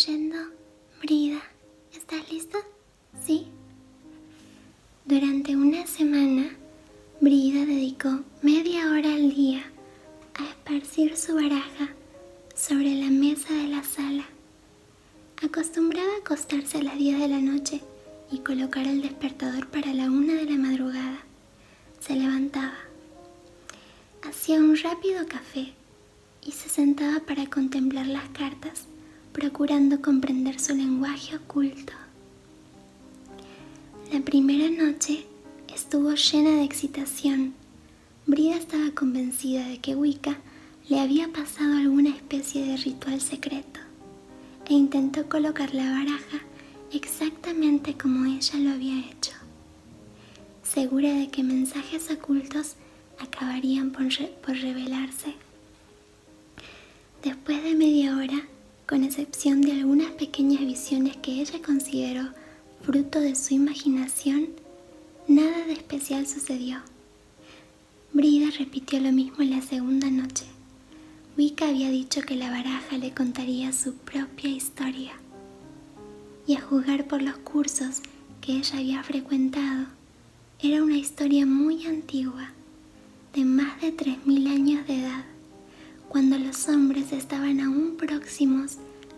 leyendo. Brida, ¿estás lista? ¿Sí? Durante una semana, Brida dedicó media hora al día a esparcir su baraja sobre la mesa de la sala. Acostumbraba a acostarse a las 10 de la noche y colocar el despertador para la 1 de la madrugada. Se levantaba, hacía un rápido café y se sentaba para contemplar las cartas, procurando comprender su lenguaje oculto. La primera noche estuvo llena de excitación. Brida estaba convencida de que Wicca le había pasado alguna especie de ritual secreto e intentó colocar la baraja exactamente como ella lo había hecho, segura de que mensajes ocultos acabarían por revelarse. Después de media hora, con excepción de algunas pequeñas visiones que ella consideró fruto de su imaginación, nada de especial sucedió. Brida repitió lo mismo en la segunda noche. Wicca había dicho que la baraja le contaría su propia historia. Y a juzgar por los cursos que ella había frecuentado, era una historia muy antigua, de más de 3000 años de edad, cuando los hombres estaban aún próximos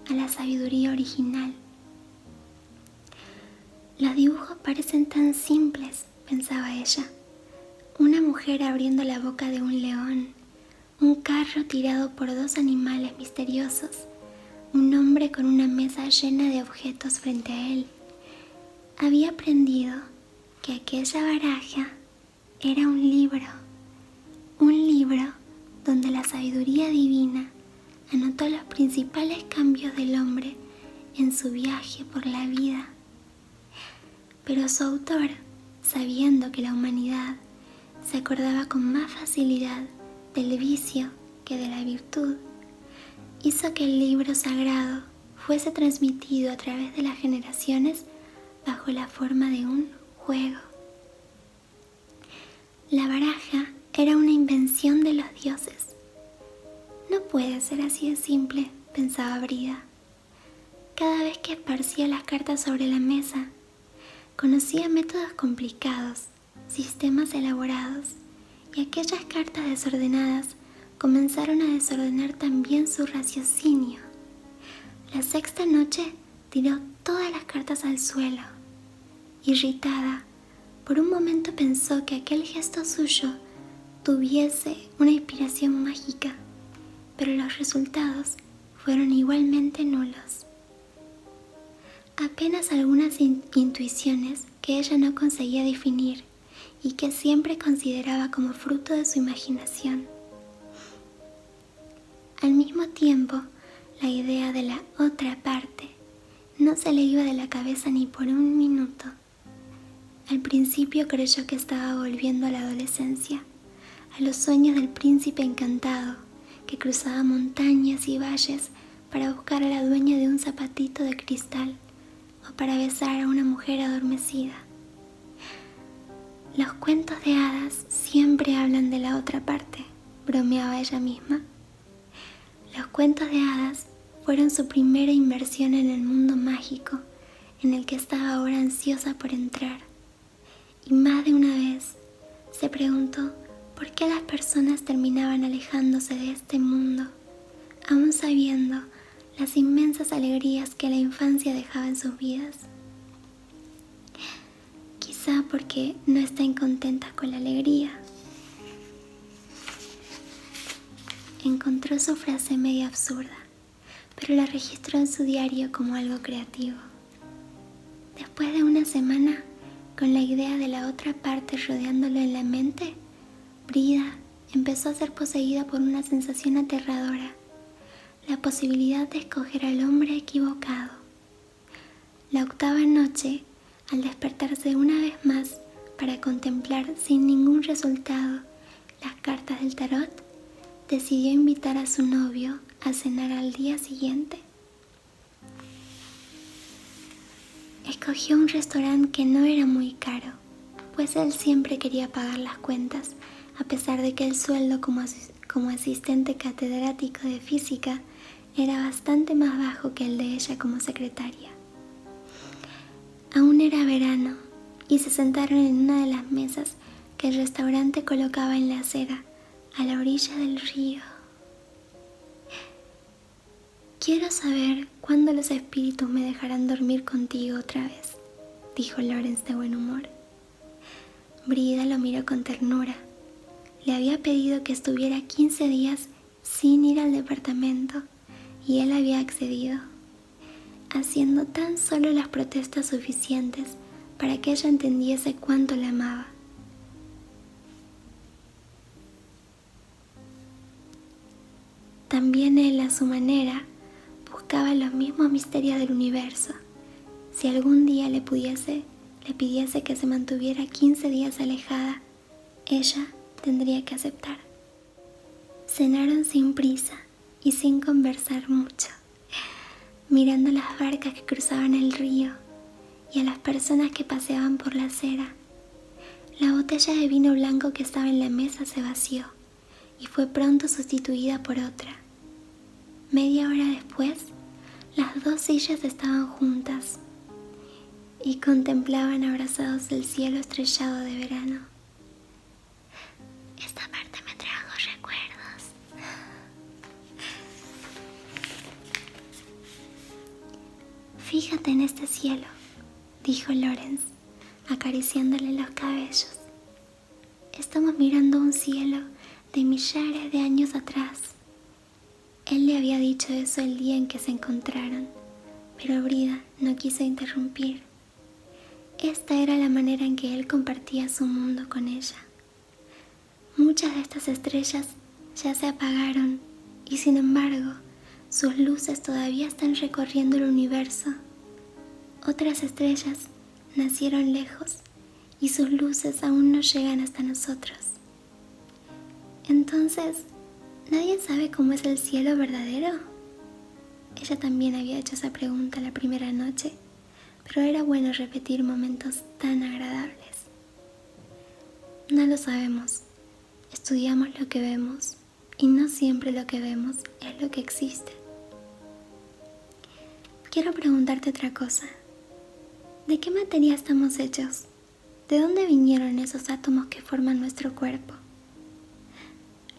a la sabiduría original. Los dibujos parecen tan simples, pensaba ella. Una mujer abriendo la boca de un león, un carro tirado por dos animales misteriosos, un hombre con una mesa llena de objetos frente a él. Había aprendido que aquella baraja era un libro donde la sabiduría divina anotó los principales cambios del hombre en su viaje por la vida. Pero su autor, sabiendo que la humanidad se acordaba con más facilidad del vicio que de la virtud, hizo que el libro sagrado fuese transmitido a través de las generaciones bajo la forma de un juego. La baraja era una invención de los dioses. No puede ser así de simple, pensaba Brida. Cada vez que esparcía las cartas sobre la mesa, conocía métodos complicados, sistemas elaborados, y aquellas cartas desordenadas comenzaron a desordenar también su raciocinio. La sexta noche tiró todas las cartas al suelo. Irritada, por un momento pensó que aquel gesto suyo tuviese una inspiración mágica, pero los resultados fueron igualmente nulos. Apenas algunas intuiciones que ella no conseguía definir y que siempre consideraba como fruto de su imaginación. Al mismo tiempo, la idea de la otra parte no se le iba de la cabeza ni por un minuto. Al principio creyó que estaba volviendo a la adolescencia, a los sueños del príncipe encantado que cruzaba montañas y valles para buscar a la dueña de un zapatito de cristal o para besar a una mujer adormecida. Los cuentos de hadas siempre hablan de la otra parte, bromeaba ella misma. Los cuentos de hadas fueron su primera inmersión en el mundo mágico en el que estaba ahora ansiosa por entrar. Y más de una vez se preguntó por qué las personas terminaban alejándose de este mundo, aún sabiendo las inmensas alegrías que la infancia dejaba en sus vidas. Quizá porque no están contentas con la alegría. Encontró su frase medio absurda, pero la registró en su diario como algo creativo. Después de una semana, con la idea de la otra parte rodeándolo en la mente, Brida empezó a ser poseída por una sensación aterradora, la posibilidad de escoger al hombre equivocado. La octava noche, al despertarse una vez más para contemplar sin ningún resultado las cartas del tarot, decidió invitar a su novio a cenar al día siguiente. Escogió un restaurante que no era muy caro, pues él siempre quería pagar las cuentas, a pesar de que el sueldo como asistente catedrático de física era bastante más bajo que el de ella como secretaria. Aún era verano y se sentaron en una de las mesas que el restaurante colocaba en la acera, a la orilla del río. «Quiero saber cuándo los espíritus me dejarán dormir contigo otra vez», dijo Lawrence de buen humor. Brida lo miró con ternura. Le había pedido que estuviera 15 días sin ir al departamento y él había accedido, haciendo tan solo las protestas suficientes para que ella entendiese cuánto la amaba. También él, a su manera, buscaba los mismos misterios del universo. Si algún día le pidiese que se mantuviera 15 días alejada, ella tendría que aceptar. Cenaron sin prisa y sin conversar mucho, mirando las barcas que cruzaban el río y a las personas que paseaban por la acera. La botella de vino blanco que estaba en la mesa se vació y fue pronto sustituida por otra. Media hora después, las dos sillas estaban juntas y contemplaban abrazados el cielo estrellado de verano. Esta parte me trajo recuerdos. «Fíjate en este cielo», dijo Lawrence, acariciándole los cabellos. «Estamos mirando un cielo de millares de años atrás». Él le había dicho eso el día en que se encontraron, pero Brida no quiso interrumpir. Esta era la manera en que él compartía su mundo con ella. Muchas de estas estrellas ya se apagaron y sin embargo sus luces todavía están recorriendo el universo. Otras estrellas nacieron lejos y sus luces aún no llegan hasta nosotros. Entonces, ¿nadie sabe cómo es el cielo verdadero? Ella también había hecho esa pregunta la primera noche, pero era bueno repetir momentos tan agradables. No lo sabemos. Estudiamos lo que vemos y no siempre lo que vemos es lo que existe. Quiero preguntarte otra cosa. ¿De qué materia estamos hechos? ¿De dónde vinieron esos átomos que forman nuestro cuerpo?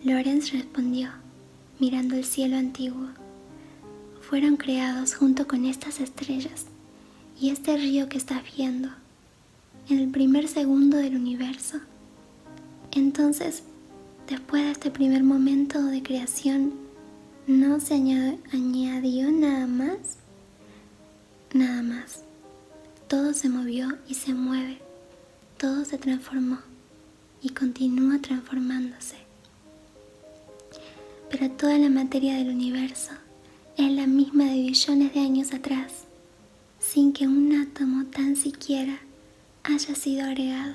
Lawrence respondió, mirando el cielo antiguo. Fueron creados junto con estas estrellas y este río que estás viendo, en el primer segundo del universo. Entonces, después de este primer momento de creación, ¿no se añadió nada más? Nada más. Todo se movió y se mueve. Todo se transformó y continúa transformándose. Pero toda la materia del universo es la misma de billones de años atrás, sin que un átomo tan siquiera haya sido agregado.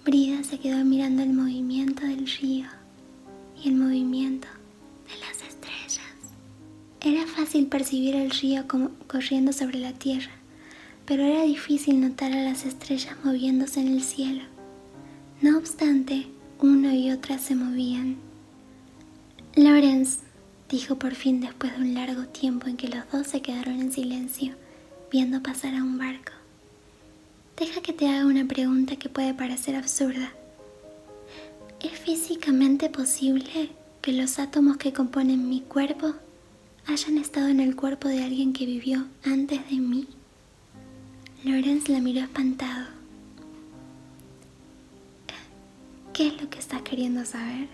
Brida se quedó mirando el movimiento del río y el movimiento de las estrellas. Era fácil percibir el río corriendo sobre la tierra, pero era difícil notar a las estrellas moviéndose en el cielo. No obstante, uno y otra se movían. «Lawrence», dijo por fin después de un largo tiempo en que los dos se quedaron en silencio, viendo pasar a un barco. «Deja que te haga una pregunta que puede parecer absurda. ¿Es físicamente posible que los átomos que componen mi cuerpo hayan estado en el cuerpo de alguien que vivió antes de mí?» Lawrence la miró espantado. «¿Qué es lo que estás queriendo saber?»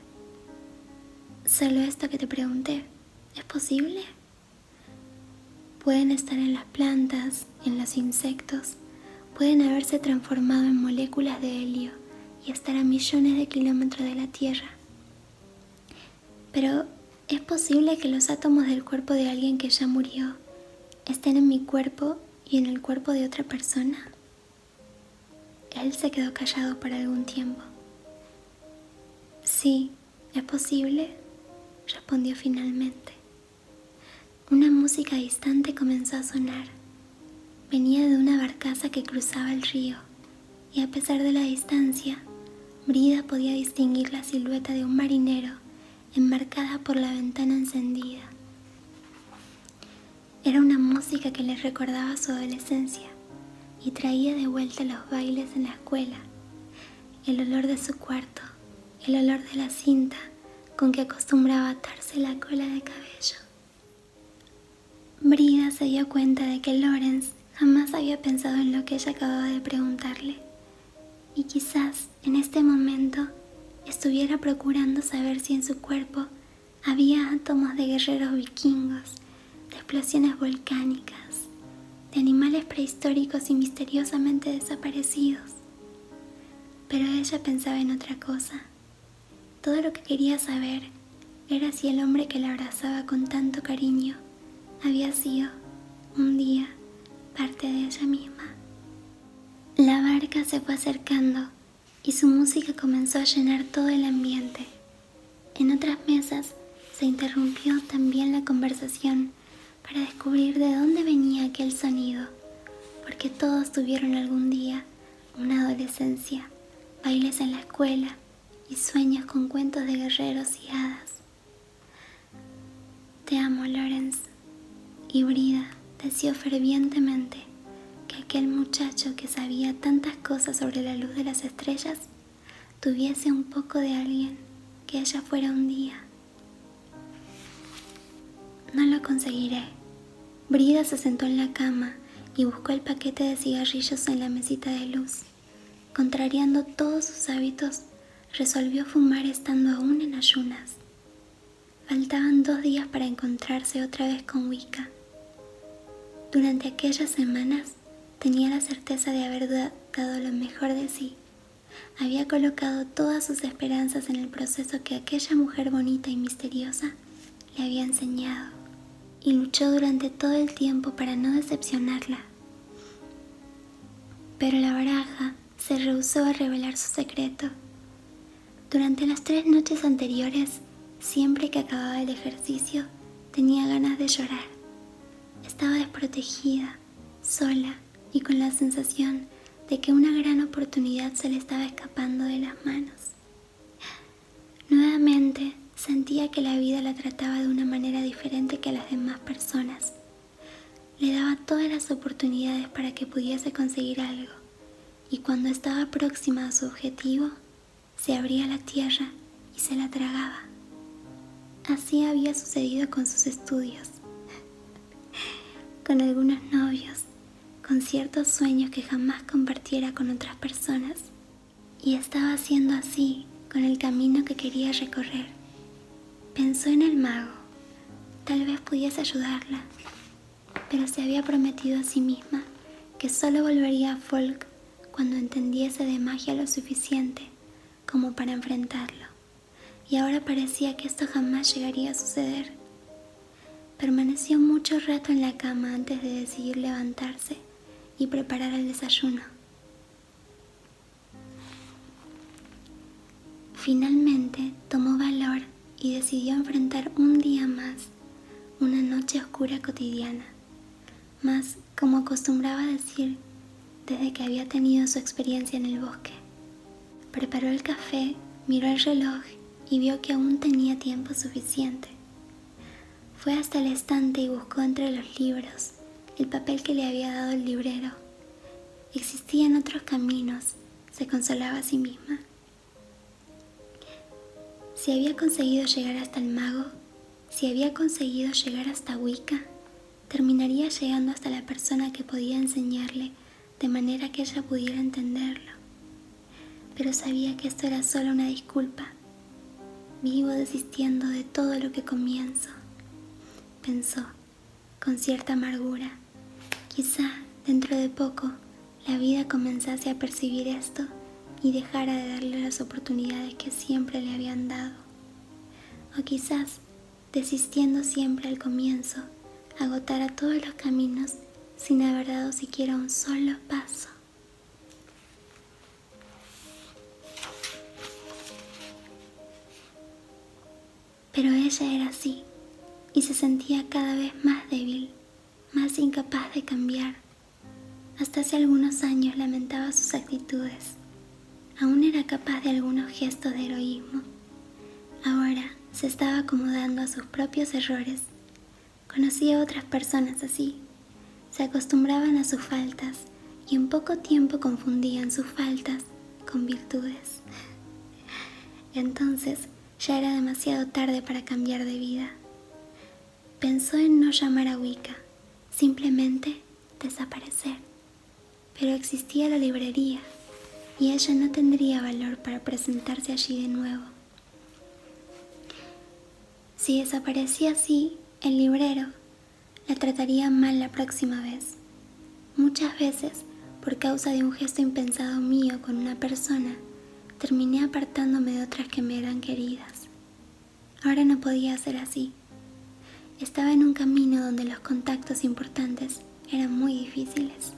«Solo esto que te pregunté. ¿Es posible?» Pueden estar en las plantas, en los insectos, pueden haberse transformado en moléculas de helio y estar a millones de kilómetros de la Tierra. Pero, ¿es posible que los átomos del cuerpo de alguien que ya murió estén en mi cuerpo y en el cuerpo de otra persona? Él se quedó callado por algún tiempo. «Sí, es posible», respondió finalmente. Una música distante comenzó a sonar. Venía de una barcaza que cruzaba el río, y a pesar de la distancia, Brida podía distinguir la silueta de un marinero enmarcada por la ventana encendida. Era una música que le recordaba su adolescencia y traía de vuelta los bailes en la escuela, el olor de su cuarto, el olor de la cinta con que acostumbraba atarse la cola de cabello. Brida se dio cuenta de que Lawrence jamás había pensado en lo que ella acababa de preguntarle, y quizás en este momento estuviera procurando saber si en su cuerpo había átomos de guerreros vikingos, de explosiones volcánicas, de animales prehistóricos y misteriosamente desaparecidos. Pero ella pensaba en otra cosa. Todo lo que quería saber era si el hombre que la abrazaba con tanto cariño había sido, un día, parte de ella misma. La barca se fue acercando y su música comenzó a llenar todo el ambiente. En otras mesas se interrumpió también la conversación para descubrir de dónde venía aquel sonido, porque todos tuvieron algún día una adolescencia, bailes en la escuela y sueños con cuentos de guerreros y hadas. Te amo, Lawrence. Y Brida deseó fervientemente que aquel muchacho que sabía tantas cosas sobre la luz de las estrellas tuviese un poco de alguien que ella fuera un día. No lo conseguiré. Brida se sentó en la cama y buscó el paquete de cigarrillos en la mesita de luz. Contrariando todos sus hábitos, resolvió fumar estando aún en ayunas. Faltaban 2 días para encontrarse otra vez con Wicca. Durante aquellas semanas tenía la certeza de haber dado lo mejor de sí. Había colocado todas sus esperanzas en el proceso que aquella mujer bonita y misteriosa le había enseñado, y luchó durante todo el tiempo para no decepcionarla. Pero la baraja se rehusó a revelar su secreto. Durante las 3 noches anteriores, siempre que acababa el ejercicio, tenía ganas de llorar. Estaba desprotegida, sola y con la sensación de que una gran oportunidad se le estaba escapando de las manos. Nuevamente sentía que la vida la trataba de una manera diferente que a las demás personas. Le daba todas las oportunidades para que pudiese conseguir algo, y cuando estaba próxima a su objetivo, se abría la tierra y se la tragaba. Así había sucedido con sus estudios, con algunos novios, con ciertos sueños que jamás compartiera con otras personas, y estaba haciendo así con el camino que quería recorrer. Pensó en el mago. Tal vez pudiese ayudarla, pero se había prometido a sí misma que solo volvería a Folk cuando entendiese de magia lo suficiente como para enfrentarlo, y ahora parecía que esto jamás llegaría a suceder. Permaneció mucho rato en la cama antes de decidir levantarse y preparar el desayuno. Finalmente tomó valor y decidió enfrentar un día más una noche oscura cotidiana, más como acostumbraba decir desde que había tenido su experiencia en el bosque. Preparó el café, miró el reloj y vio que aún tenía tiempo suficiente. Fue hasta el estante y buscó entre los libros el papel que le había dado el librero. Existían otros caminos, se consolaba a sí misma. Si había conseguido llegar hasta el mago, si había conseguido llegar hasta Wicca, terminaría llegando hasta la persona que podía enseñarle de manera que ella pudiera entenderlo. Pero sabía que esto era solo una disculpa. Vivo desistiendo de todo lo que comienzo, pensó, con cierta amargura. Quizá, dentro de poco, la vida comenzase a percibir esto y dejara de darle las oportunidades que siempre le habían dado. O quizás, desistiendo siempre al comienzo, agotara todos los caminos sin haber dado siquiera un solo paso. Pero ella era así, y se sentía cada vez más débil, más incapaz de cambiar. Hasta hace algunos años lamentaba sus actitudes. Aún era capaz de algunos gestos de heroísmo. Ahora Se estaba acomodando a sus propios errores. Conocía a otras personas así. Se acostumbraban a sus faltas y en poco tiempo confundían sus faltas con virtudes. Entonces ya era demasiado tarde para cambiar de vida. Pensó en no llamar a Wicca, simplemente desaparecer. Pero existía la librería y ella no tendría valor para presentarse allí de nuevo. Si desaparecía así, el librero la trataría mal la próxima vez. Muchas veces, por causa de un gesto impensado mío con una persona, terminé apartándome de otras que me eran queridas. Ahora no podía ser así. Estaba en un camino donde los contactos importantes eran muy difíciles.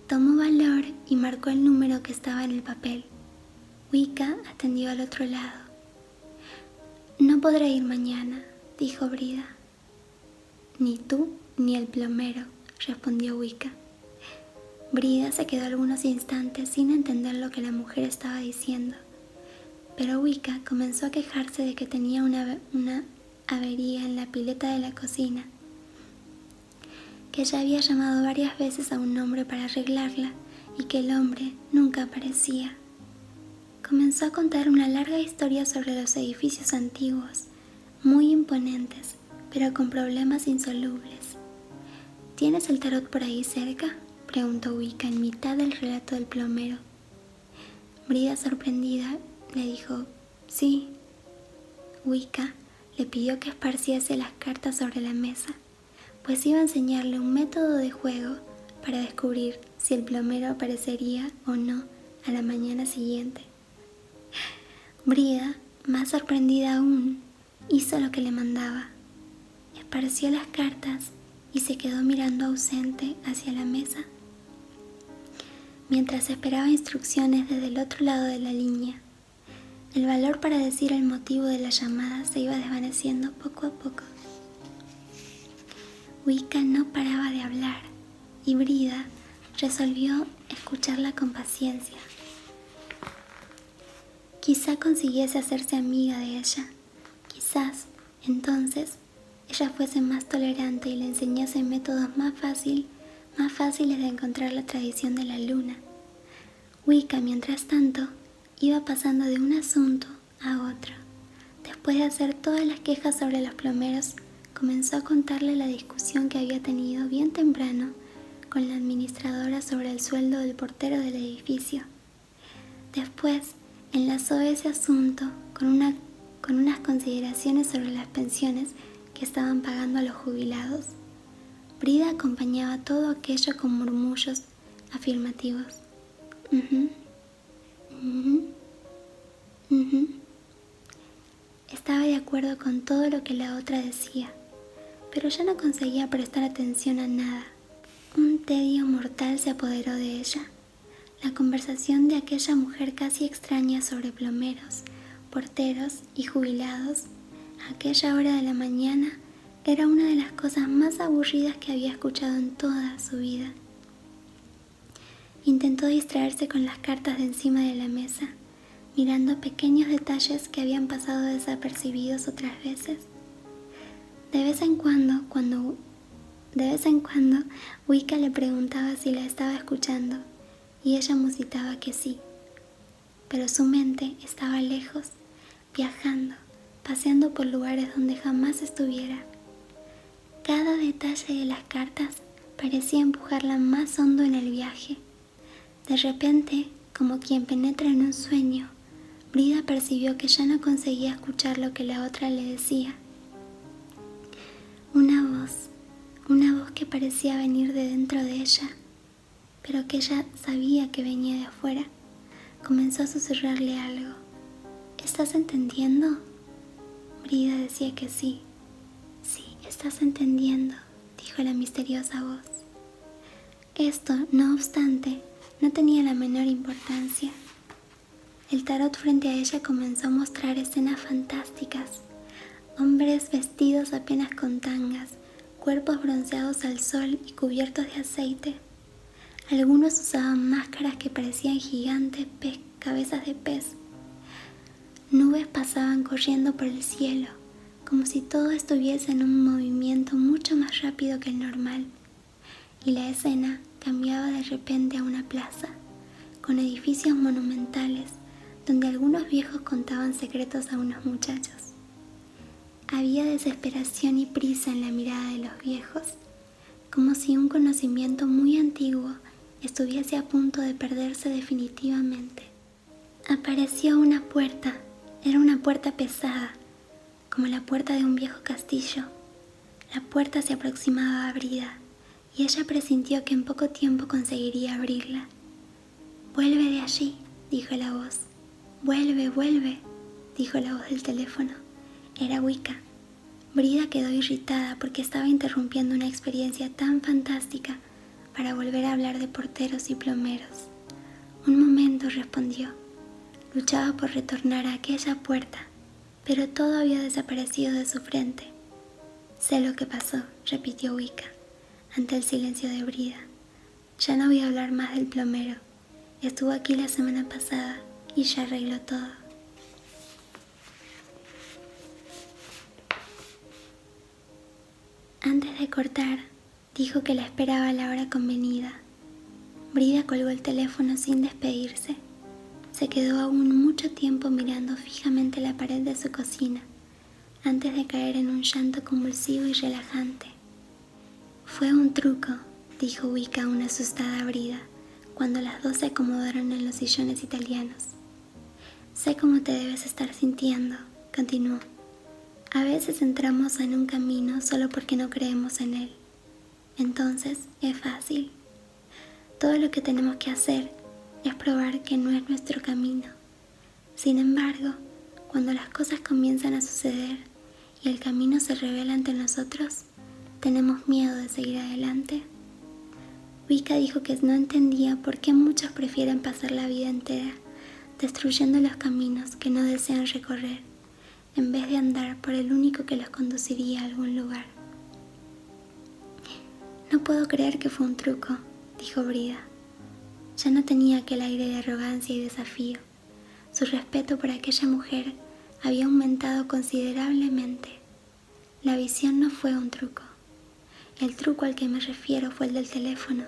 Tomó valor y marcó el número que estaba en el papel. Wicca atendió al otro lado. No podré ir mañana, dijo Brida. Ni tú ni el plomero, respondió Wicca. Brida se quedó algunos instantes sin entender lo que la mujer estaba diciendo, pero Wicca comenzó a quejarse de que tenía una avería en la pileta de la cocina, que ella había llamado varias veces a un hombre para arreglarla y que el hombre nunca aparecía. Comenzó a contar una larga historia sobre los edificios antiguos, muy imponentes, pero con problemas insolubles. ¿Tienes el tarot por ahí cerca?, preguntó Wicca en mitad del relato del plomero. Brida, sorprendida, le dijo, sí. Wicca le pidió que esparciese las cartas sobre la mesa, pues iba a enseñarle un método de juego para descubrir si el plomero aparecería o no a la mañana siguiente. Brida, más sorprendida aún, hizo lo que le mandaba. Esparció las cartas y se quedó mirando ausente hacia la mesa, mientras esperaba instrucciones desde el otro lado de la línea. El valor para decir el motivo de la llamada se iba desvaneciendo poco a poco. Wicca no paraba de hablar y Brida resolvió escucharla con paciencia. Quizá consiguiese hacerse amiga de ella. Quizás, entonces, ella fuese más tolerante y le enseñase métodos más fáciles de encontrar la tradición de la luna. Wicca, mientras tanto, iba pasando de un asunto a otro. Después de hacer todas las quejas sobre los plomeros, comenzó a contarle la discusión que había tenido bien temprano con la administradora sobre el sueldo del portero del edificio. Después, enlazó ese asunto con unas consideraciones sobre las pensiones que estaban pagando a los jubilados. Brida acompañaba todo aquello con murmullos afirmativos. Estaba de acuerdo con todo lo que la otra decía, pero ya no conseguía prestar atención a nada. Un tedio mortal se apoderó de ella. La conversación de aquella mujer casi extraña sobre plomeros, porteros y jubilados a aquella hora de la mañana era una de las cosas más aburridas que había escuchado en toda su vida. Intentó distraerse con las cartas de encima de la mesa, mirando pequeños detalles que habían pasado desapercibidos otras veces. De vez en cuando, Wicca le preguntaba si la estaba escuchando, y ella musitaba que sí. Pero su mente estaba lejos, viajando, paseando por lugares donde jamás estuviera. Cada detalle de las cartas parecía empujarla más hondo en el viaje. De repente, como quien penetra en un sueño, Brida percibió que ya no conseguía escuchar lo que la otra le decía. Una voz que parecía venir de dentro de ella, pero que ella sabía que venía de afuera, comenzó a susurrarle algo. ¿Estás entendiendo? Brida decía que sí. Sí, estás entendiendo, dijo la misteriosa voz. Esto, no obstante, no tenía la menor importancia. El tarot frente a ella comenzó a mostrar escenas fantásticas. Hombres vestidos apenas con tangas, cuerpos bronceados al sol y cubiertos de aceite. Algunos usaban máscaras que parecían gigantes cabezas de pez. Nubes pasaban corriendo por el cielo, como si todo estuviese en un movimiento mucho más rápido que el normal, y la escena cambiaba de repente a una plaza, con edificios monumentales, donde algunos viejos contaban secretos a unos muchachos. Había desesperación y prisa en la mirada de los viejos, como si un conocimiento muy antiguo estuviese a punto de perderse definitivamente. Apareció una puerta. Era una puerta pesada, como la puerta de un viejo castillo. La puerta se aproximaba a Brida, y ella presintió que en poco tiempo conseguiría abrirla. «Vuelve de allí», dijo la voz. «Vuelve, vuelve», dijo la voz del teléfono. Era Wicca. Brida quedó irritada porque estaba interrumpiendo una experiencia tan fantástica para volver a hablar de porteros y plomeros. «Un momento», respondió. Luchaba por retornar a aquella puerta, pero todo había desaparecido de su frente. «Sé lo que pasó», repitió Wicca, ante el silencio de Brida. «Ya no voy a hablar más del plomero. Estuvo aquí la semana pasada y ya arregló todo». Antes de cortar, dijo que la esperaba a la hora convenida. Brida colgó el teléfono sin despedirse. Se quedó aún mucho tiempo mirando fijamente la pared de su cocina, antes de caer en un llanto convulsivo y relajante. «Fue un truco», dijo Wicca a una asustada Brida, cuando las dos se acomodaron en los sillones italianos. «Sé cómo te debes estar sintiendo», continuó. «A veces entramos en un camino solo porque no creemos en él. Entonces es fácil. Todo lo que tenemos que hacer es probar que no es nuestro camino. Sin embargo, cuando las cosas comienzan a suceder y el camino se revela ante nosotros, tenemos miedo de seguir adelante». Wicca dijo que no entendía por qué muchos prefieren pasar la vida entera destruyendo los caminos que no desean recorrer, en vez de andar por el único que los conduciría a algún lugar. «No puedo creer que fue un truco», dijo Brida. Ya no tenía aquel aire de arrogancia y desafío. Su respeto por aquella mujer había aumentado considerablemente. La visión no fue un truco. El truco al que me refiero fue el del teléfono.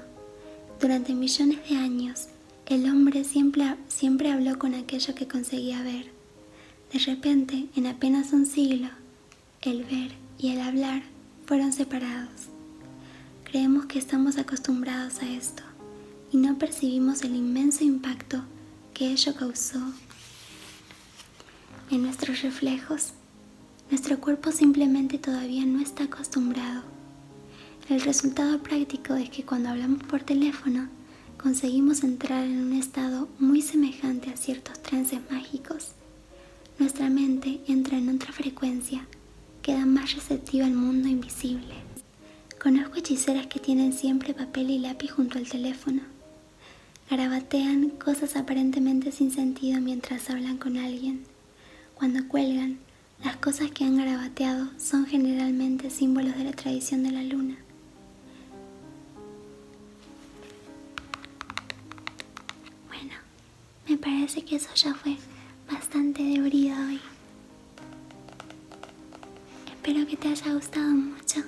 Durante millones de años, el hombre siempre habló con aquello que conseguía ver. De repente, en apenas un siglo, el ver y el hablar fueron separados. Creemos que estamos acostumbrados a esto y no percibimos el inmenso impacto que ello causó en nuestros reflejos. Nuestro cuerpo simplemente todavía no está acostumbrado. El resultado práctico es que cuando hablamos por teléfono, conseguimos entrar en un estado muy semejante a ciertos trances mágicos. Nuestra mente entra en otra frecuencia, queda más receptiva al mundo invisible. Conozco hechiceras que tienen siempre papel y lápiz junto al teléfono. Garabatean cosas aparentemente sin sentido mientras hablan con alguien. Cuando cuelgan, las cosas que han garabateado son generalmente símbolos de la tradición de la luna. Bueno, me parece que eso ya fue bastante de Brida hoy. Espero que te haya gustado mucho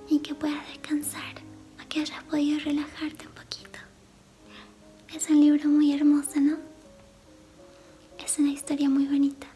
y que puedas descansar o que hayas podido relajarte un poquito. Es un libro muy hermoso, ¿no? Es una historia muy bonita.